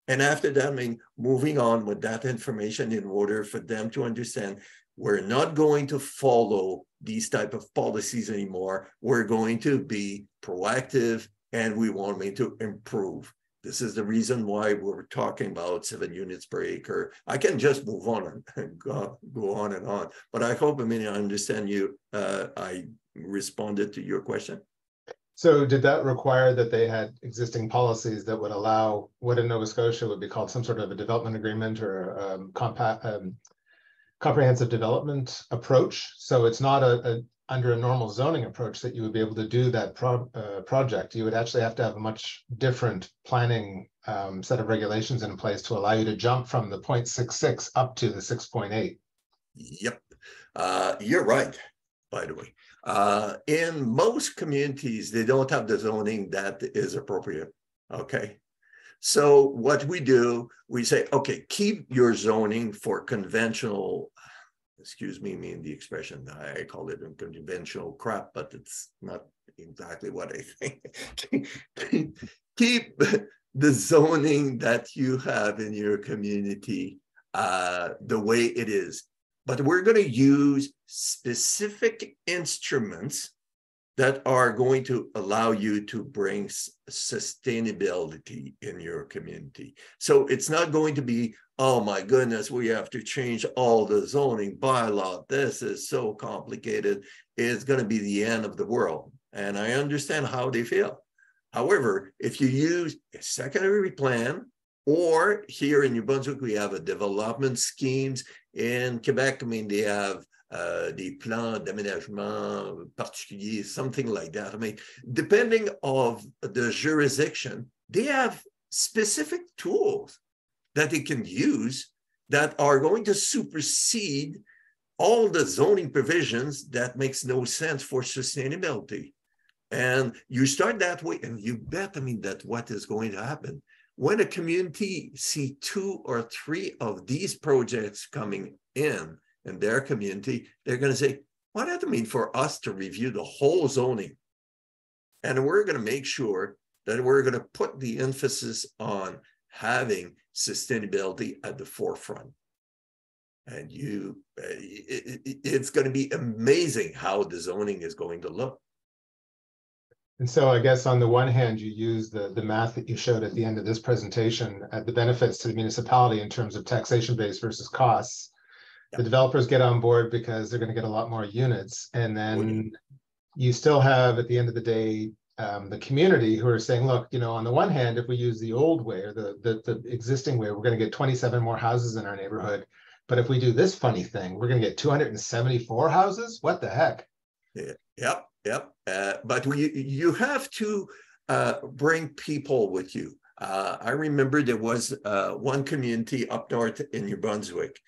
Speaker 2: And after that, I mean, moving on with that information in order for them to understand we're not going to follow these type of policies anymore. We're going to be proactive and we want to improve. This is the reason why we're talking about 7 units per acre. I can just move on and go on and on, but I hope, I mean, I understand you. I responded to your question.
Speaker 3: So did that require that they had existing policies that would allow what in Nova Scotia would be called some sort of a development agreement or comprehensive development approach? So it's not under a normal zoning approach that you would be able to do that project. You would actually have to have a much different planning set of regulations in place to allow you to jump from the 0.66 up to the 6.8.
Speaker 2: Yep, you're right, by the way. In most communities, they don't have the zoning that is appropriate, okay? So what we do, we say, okay, keep your zoning for conventional, excuse me, mean the expression, I call it conventional crap, but it's not exactly what I think. Keep the zoning that you have in your community the way it is. But we're going to use specific instruments that are going to allow you to bring sustainability in your community. So it's not going to be, oh my goodness, we have to change all the zoning bylaw. This is so complicated. It's going to be the end of the world. And I understand how they feel. However, if you use a secondary plan, or here in New Brunswick, we have a development schemes. In Quebec, I mean, they have des plans d'aménagement particuliers, something like that. I mean, depending on the jurisdiction, they have specific tools that they can use that are going to supersede all the zoning provisions that makes no sense for sustainability. And you start that way, and you bet, I mean, that what is going to happen when a community see 2 or 3 of these projects coming in their community, they're going to say, what does it mean for us to review the whole zoning? And we're going to make sure that we're going to put the emphasis on having sustainability at the forefront. And it's going to be amazing how the zoning is going to look.
Speaker 3: And so I guess on the one hand, you use the math that you showed at the end of this presentation at the benefits to the municipality in terms of taxation base versus costs. Yep. The developers get on board because they're going to get a lot more units. And then you still have, at the end of the day, the community who are saying, look, you know, on the one hand, if we use the old way or the existing way, we're going to get 27 more houses in our neighborhood. But if we do this funny thing, we're going to get 274 houses. What the heck?
Speaker 2: Yeah. Yep. Yep. But you have to bring people with you. I remember there was one community up north in New Brunswick.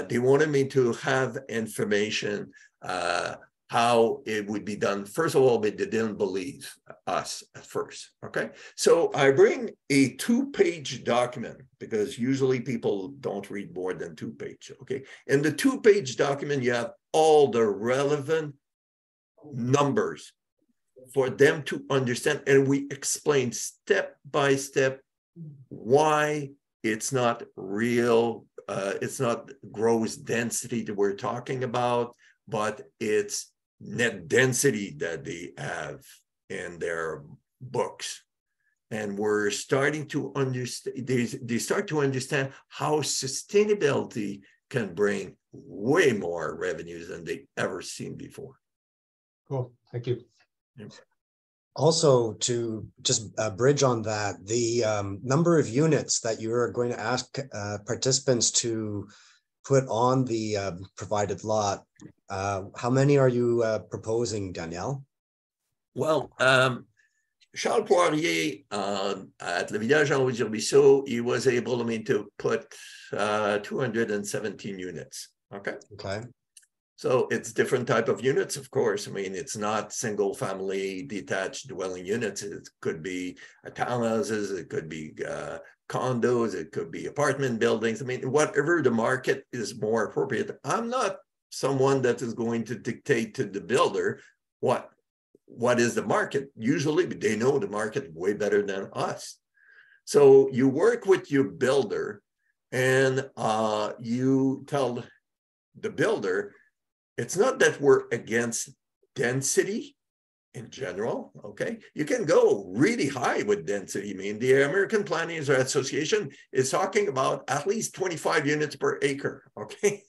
Speaker 2: They wanted me to have information how it would be done. First of all, but they didn't believe us at first. Okay. So I bring a 2-page document because usually people don't read more than 2 pages. Okay. In the 2-page document, you have all the relevant numbers for them to understand, and we explain step by step why it's not real, it's not gross density that we're talking about, but it's net density that they have in their books. And we're starting to understand, they start to understand how sustainability can bring way more revenues than they've ever seen before.
Speaker 3: Cool, thank you.
Speaker 1: Also, to just bridge on that, the number of units that you are going to ask participants to put on the provided lot, how many are you proposing, Danielle?
Speaker 2: Well, Charles Poirier at Le Village en Haut-Ruisseau, he was able to put 217 units. Okay.
Speaker 1: Okay.
Speaker 2: So it's different type of units, of course. I mean, it's not single family detached dwelling units. It could be townhouses, it could be condos, it could be apartment buildings. I mean, whatever the market is more appropriate. I'm not someone that is going to dictate to the builder what is the market. Usually they know the market way better than us. So you work with your builder and you tell the builder, it's not that we're against density in general, okay? You can go really high with density. I mean, the American Planners Association is talking about at least 25 units per acre, okay?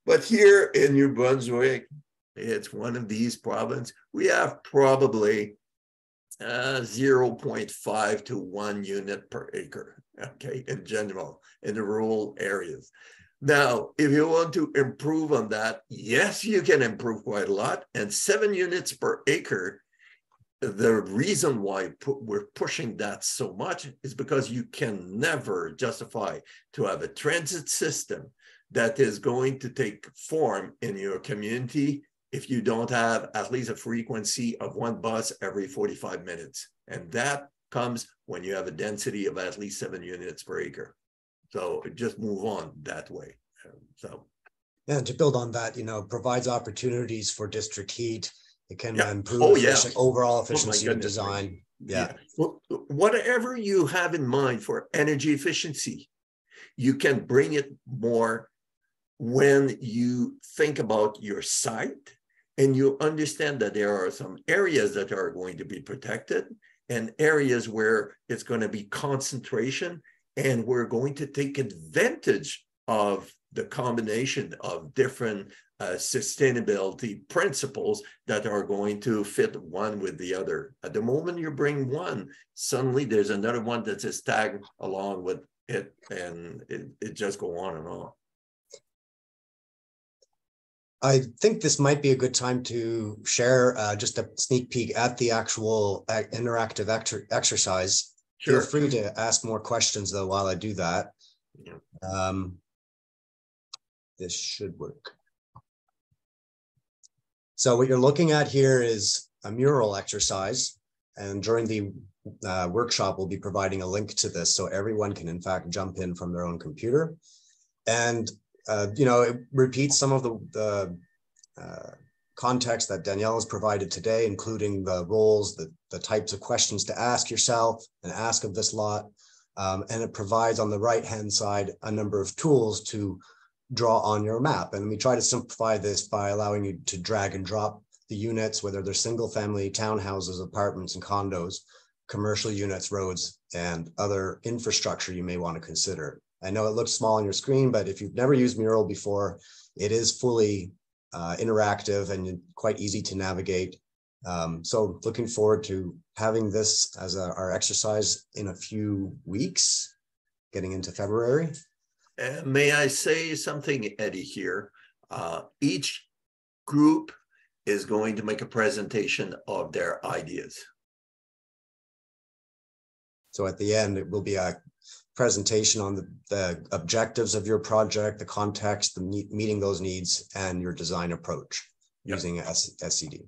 Speaker 2: But here in New Brunswick, it's one of these provinces, we have probably 0.5 to 1 unit per acre, okay, in general, in the rural areas. Now, if you want to improve on that, yes, you can improve quite a lot. And 7 units per acre, the reason why we're pushing that so much is because you can never justify to have a transit system that is going to take form in your community if you don't have at least a frequency of 1 bus every 45 minutes. And that comes when you have a density of at least 7 units per acre. So just move on that way. So,
Speaker 1: yeah, to build on that, provides opportunities for district heat. It can improve overall efficiency of design. Yeah.
Speaker 2: Well, whatever you have in mind for energy efficiency, you can bring it more when you think about your site and you understand that there are some areas that are going to be protected and areas where it's going to be concentration. And we're going to take advantage of the combination of different sustainability principles that are going to fit one with the other. At the moment you bring one, suddenly there's another one that's a tag along with it, and it just go on and on.
Speaker 1: I think this might be a good time to share just a sneak peek at the actual interactive exercise.
Speaker 2: Sure.
Speaker 1: Feel free to ask more questions, though, while I do that.
Speaker 2: Yeah.
Speaker 1: This should work. So what you're looking at here is a mural exercise. And during the workshop, we'll be providing a link to this so everyone can, in fact, jump in from their own computer. And, it repeats some of the context that Danielle has provided today, including the roles, the types of questions to ask yourself and ask of this lot. And it provides on the right-hand side a number of tools to draw on your map. And we try to simplify this by allowing you to drag and drop the units, whether they're single-family townhouses, apartments, and condos, commercial units, roads, and other infrastructure you may want to consider. I know it looks small on your screen, but if you've never used Mural before, it is fully interactive and quite easy to navigate. So looking forward to having this as our exercise in a few weeks, getting into February.
Speaker 2: May I say something, Eddie, here? Each group is going to make a presentation of their ideas.
Speaker 1: So at the end, it will be a presentation on the objectives of your project, the context, meeting those needs, and your design approach using SCD.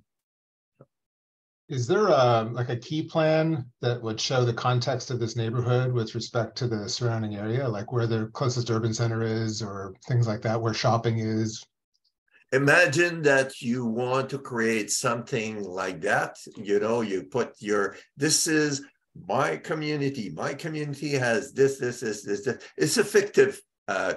Speaker 3: Is there a key plan that would show the context of this neighborhood with respect to the surrounding area, like where the closest urban center is or things like that, where shopping is?
Speaker 2: Imagine that you want to create something like that. You put this is my community. My community has this. It's a fictive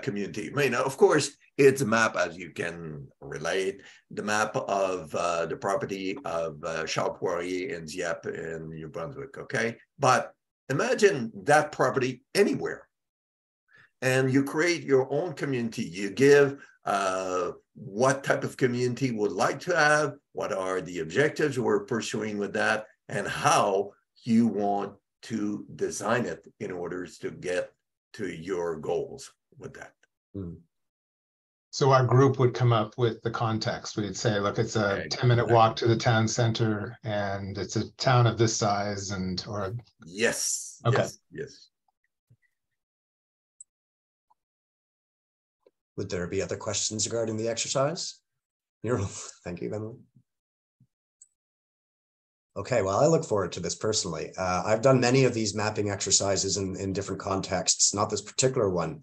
Speaker 2: community. I mean, of course, it's a map, as you can relate, the map of the property of Charles Poirier and Dieppe in New Brunswick, okay? But imagine that property anywhere. And you create your own community. You give what type of community would like to have, what are the objectives we're pursuing with that, and how you want to design it in order to get to your goals with that.
Speaker 1: Mm.
Speaker 3: So our group would come up with the context. We'd say, look, it's a 10-minute walk to the town center and it's a town of this size or.
Speaker 2: Yes.
Speaker 3: Okay.
Speaker 2: Yes.
Speaker 1: Would there be other questions regarding the exercise? Thank you, Emily. Okay, well, I look forward to this personally. I've done many of these mapping exercises in different contexts, not this particular one.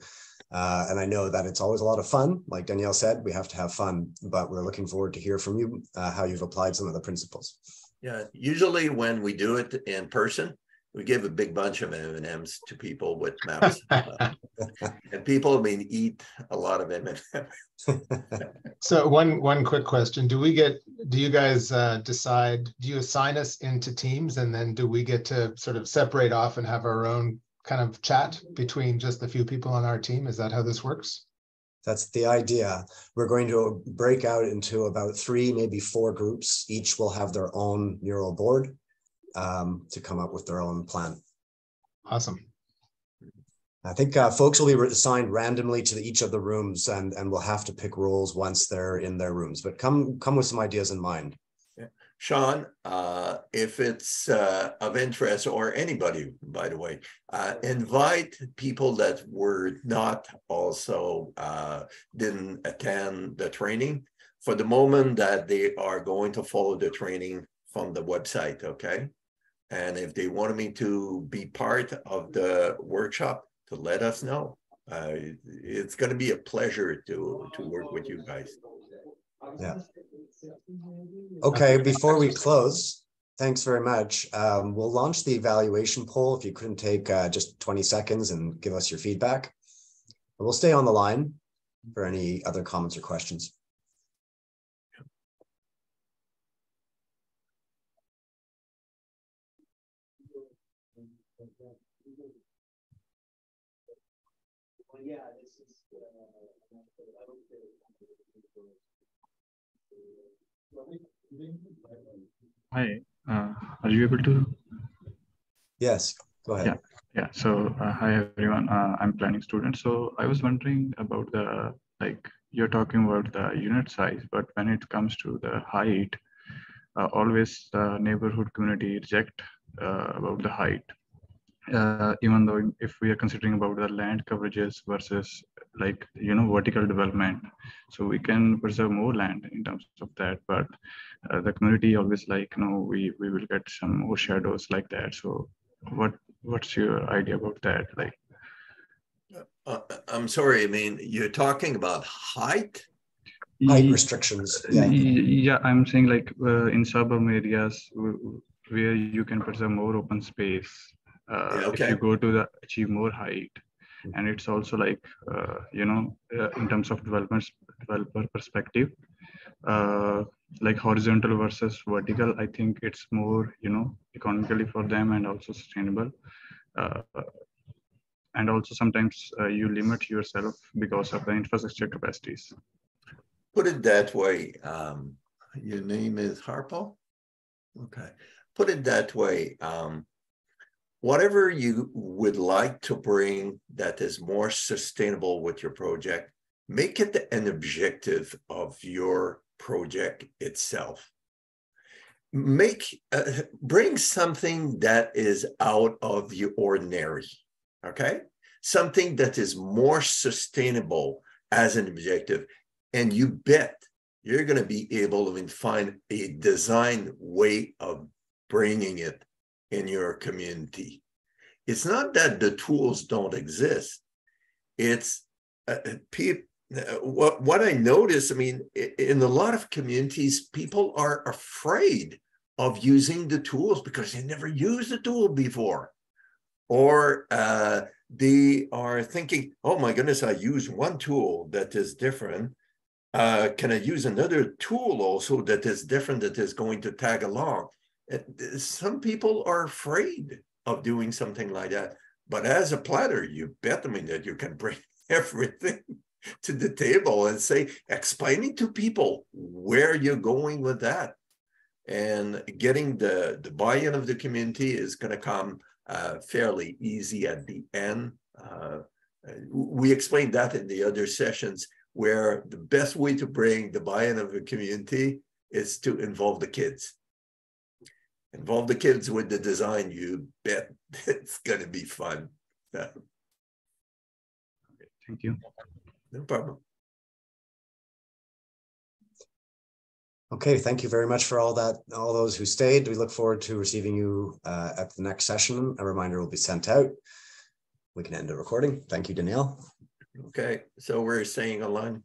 Speaker 1: And I know that it's always a lot of fun. Like Danielle said, we have to have fun, but we're looking forward to hear from you how you've applied some of the principles.
Speaker 2: Yeah, usually when we do it in person, we give a big bunch of M&Ms to people with maps. And people eat a lot of M&Ms.
Speaker 3: So one quick question. Do you guys decide, do you assign us into teams, and then do we get to sort of separate off and have our own kind of chat between just the few people on our team? Is that how this works?
Speaker 1: That's the idea. We're going to break out into about 3, maybe 4 groups. Each will have their own mural board to come up with their own plan.
Speaker 3: Awesome.
Speaker 1: I think folks will be assigned randomly to each of the rooms, and we'll have to pick roles once they're in their rooms. But come with some ideas in mind.
Speaker 2: Yeah. Sean, if it's of interest, or anybody, by the way, invite people that were not also didn't attend the training for the moment that they are going to follow the training from the website, okay? And if they wanted me to be part of the workshop, to let us know. It's going to be a pleasure to work with you guys.
Speaker 1: Yeah. Okay, before we close, thanks very much. We'll launch the evaluation poll. If you couldn't take just 20 seconds and give us your feedback. We'll stay on the line for any other comments or questions.
Speaker 4: Hi, are you able to?
Speaker 1: Yes, go ahead.
Speaker 4: Yeah. So hi everyone. I'm planning student. So I was wondering about the, like, you're talking about the unit size, but when it comes to the height, always the neighborhood community reject about the height. Even though if we are considering about the land coverages versus, like, vertical development, so we can preserve more land in terms of that, but the community always like, we will get some more shadows like that. So what's your idea about that? Like,
Speaker 2: I'm sorry, I mean, you're talking about height?
Speaker 1: Height restrictions.
Speaker 4: Yeah, I'm saying like in suburban areas where you can preserve more open space.
Speaker 2: Okay.
Speaker 4: If you go to achieve more height, and it's also like in terms of developer perspective, like horizontal versus vertical, I think it's more economically for them and also sustainable. And also sometimes you limit yourself because of the infrastructure capacities.
Speaker 2: Put it that way. Your name is Harpo? Okay. Put it that way. Whatever you would like to bring that is more sustainable with your project, make it an objective of your project itself. Bring something that is out of the ordinary, okay? Something that is more sustainable as an objective. And you bet you're going to be able to find a design way of bringing it in your community. It's not that the tools don't exist. It's what I notice, I mean, in a lot of communities, people are afraid of using the tools because they never used the tool before. Or they are thinking, oh my goodness, I use one tool that is different. Can I use another tool also that is different, that is going to tag along? Some people are afraid of doing something like that. But as a planner, you bet, I mean, that you can bring everything to the table and say, explaining to people where you're going with that. And getting the buy-in of the community is going to come fairly easy at the end. We explained that in the other sessions, where the best way to bring the buy-in of the community is to involve the kids. Involve the kids with the design, you bet it's going to be fun.
Speaker 4: Thank you.
Speaker 2: No problem.
Speaker 1: Okay, thank you very much for all those who stayed. We look forward to receiving you at the next session. A reminder will be sent out. We can end the recording. Thank you, Danielle.
Speaker 2: Okay, so we're saying Alan.